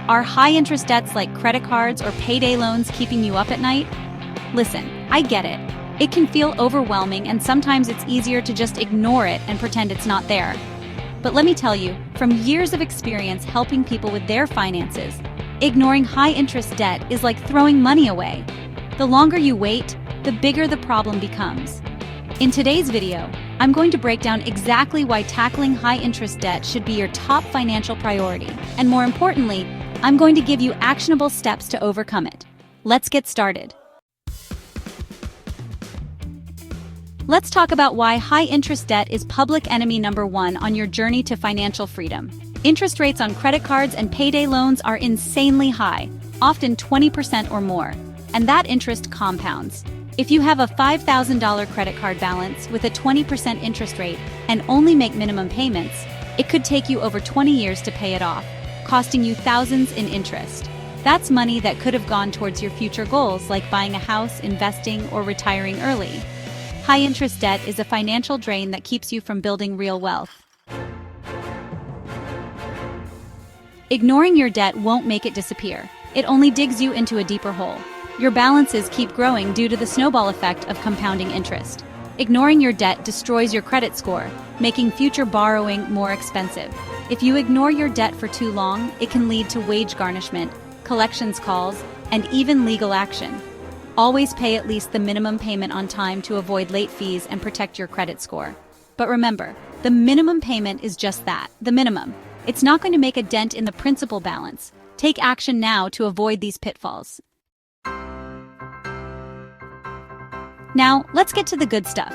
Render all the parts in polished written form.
Are high-interest debts like credit cards or payday loans keeping you up at night? Listen, I get it. It can feel overwhelming, and sometimes it's easier to just ignore it and pretend it's not there. But let me tell you, from years of experience helping people with their finances, ignoring high-interest debt is like throwing money away. The longer you wait, the bigger the problem becomes. In today's video, I'm going to break down exactly why tackling high-interest debt should be your top financial priority, and more importantly, I'm going to give you actionable steps to overcome it. Let's get started. Let's talk about why high-interest debt is public enemy number one on your journey to financial freedom. Interest rates on credit cards and payday loans are insanely high, often 20% or more, and that interest compounds. If you have a $5,000 credit card balance with a 20% interest rate and only make minimum payments, it could take you over 20 years to pay it off, costing you thousands in interest. That's money that could have gone towards your future goals like buying a house, investing, or retiring early. High-interest debt is a financial drain that keeps you from building real wealth. Ignoring your debt won't make it disappear. It only digs you into a deeper hole. Your balances keep growing due to the snowball effect of compounding interest. Ignoring your debt destroys your credit score, making future borrowing more expensive. If you ignore your debt for too long, it can lead to wage garnishment, collections calls, and even legal action. Always pay at least the minimum payment on time to avoid late fees and protect your credit score. But remember, the minimum payment is just that, the minimum. It's not going to make a dent in the principal balance. Take action now to avoid these pitfalls. Now, let's get to the good stuff.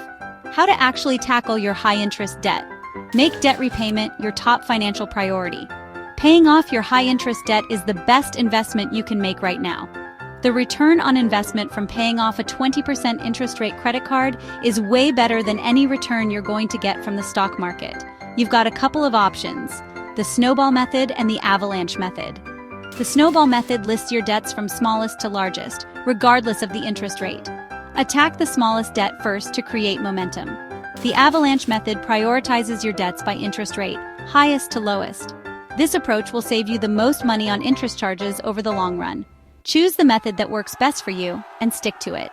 How to actually tackle your high-interest debt. Make debt repayment your top financial priority. Paying off your high-interest debt is the best investment you can make right now. The return on investment from paying off a 20% interest rate credit card is way better than any return you're going to get from the stock market. You've got a couple of options: the Snowball method and the Avalanche method. The Snowball method lists your debts from smallest to largest, regardless of the interest rate. Attack the smallest debt first to create momentum. The Avalanche method prioritizes your debts by interest rate, highest to lowest. This approach will save you the most money on interest charges over the long run. Choose the method that works best for you and stick to it.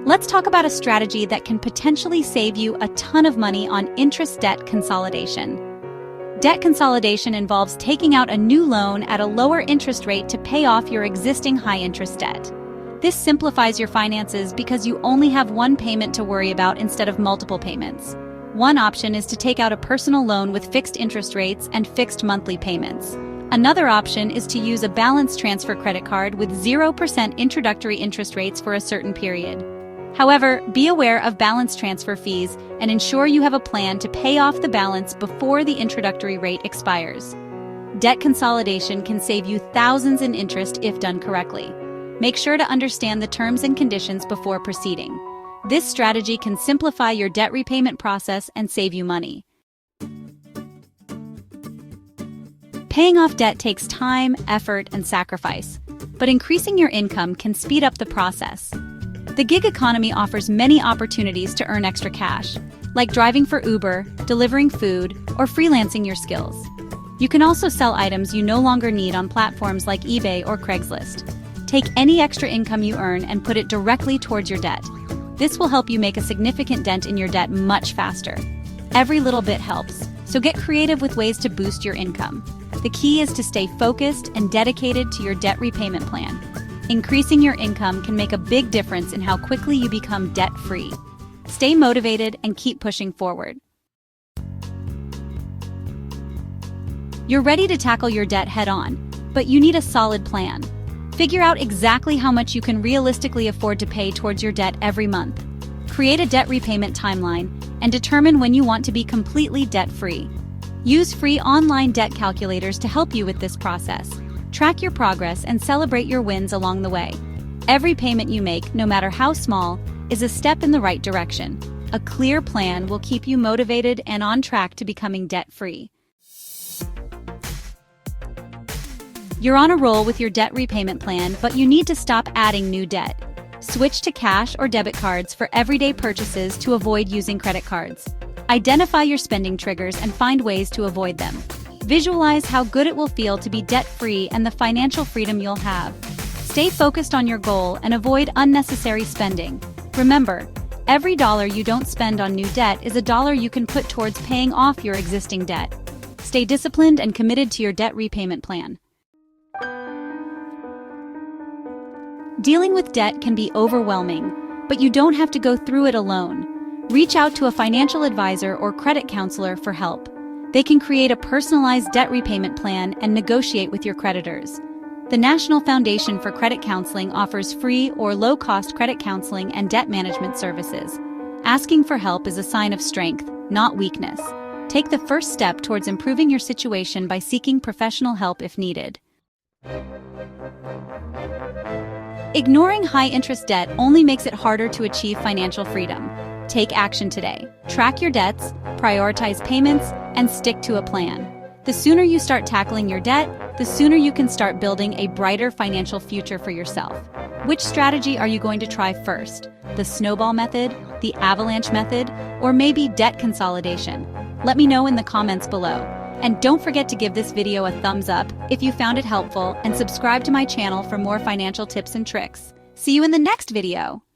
Let's talk about a strategy that can potentially save you a ton of money on interest debt consolidation. Debt consolidation involves taking out a new loan at a lower interest rate to pay off your existing high-interest debt. This simplifies your finances because you only have one payment to worry about instead of multiple payments. One option is to take out a personal loan with fixed interest rates and fixed monthly payments. Another option is to use a balance transfer credit card with 0% introductory interest rates for a certain period. However, be aware of balance transfer fees and ensure you have a plan to pay off the balance before the introductory rate expires. Debt consolidation can save you thousands in interest if done correctly. Make sure to understand the terms and conditions before proceeding. This strategy can simplify your debt repayment process and save you money. Paying off debt takes time, effort, and sacrifice, but increasing your income can speed up the process. The gig economy offers many opportunities to earn extra cash, like driving for Uber, delivering food, or freelancing your skills. You can also sell items you no longer need on platforms like eBay or Craigslist. Take any extra income you earn and put it directly towards your debt. This will help you make a significant dent in your debt much faster. Every little bit helps, so get creative with ways to boost your income. The key is to stay focused and dedicated to your debt repayment plan. Increasing your income can make a big difference in how quickly you become debt-free. Stay motivated and keep pushing forward. You're ready to tackle your debt head-on, but you need a solid plan. Figure out exactly how much you can realistically afford to pay towards your debt every month. Create a debt repayment timeline and determine when you want to be completely debt-free. Use free online debt calculators to help you with this process. Track your progress and celebrate your wins along the way. Every payment you make, no matter how small, is a step in the right direction. A clear plan will keep you motivated and on track to becoming debt-free. You're on a roll with your debt repayment plan, but you need to stop adding new debt. Switch to cash or debit cards for everyday purchases to avoid using credit cards. Identify your spending triggers and find ways to avoid them. Visualize how good it will feel to be debt-free and the financial freedom you'll have. Stay focused on your goal and avoid unnecessary spending. Remember, every dollar you don't spend on new debt is a dollar you can put towards paying off your existing debt. Stay disciplined and committed to your debt repayment plan. Dealing with debt can be overwhelming, but you don't have to go through it alone. Reach out to a financial advisor or credit counselor for help. They can create a personalized debt repayment plan and negotiate with your creditors. The National Foundation for Credit Counseling offers free or low-cost credit counseling and debt management services. Asking for help is a sign of strength, not weakness. Take the first step towards improving your situation by seeking professional help if needed. Ignoring high-interest debt only makes it harder to achieve financial freedom. Take action today. Track your debts, prioritize payments, and stick to a plan. The sooner you start tackling your debt, the sooner you can start building a brighter financial future for yourself. Which strategy are you going to try first? The snowball method, the avalanche method, or maybe debt consolidation? Let me know in the comments below. And don't forget to give this video a thumbs up if you found it helpful and subscribe to my channel for more financial tips and tricks. See you in the next video.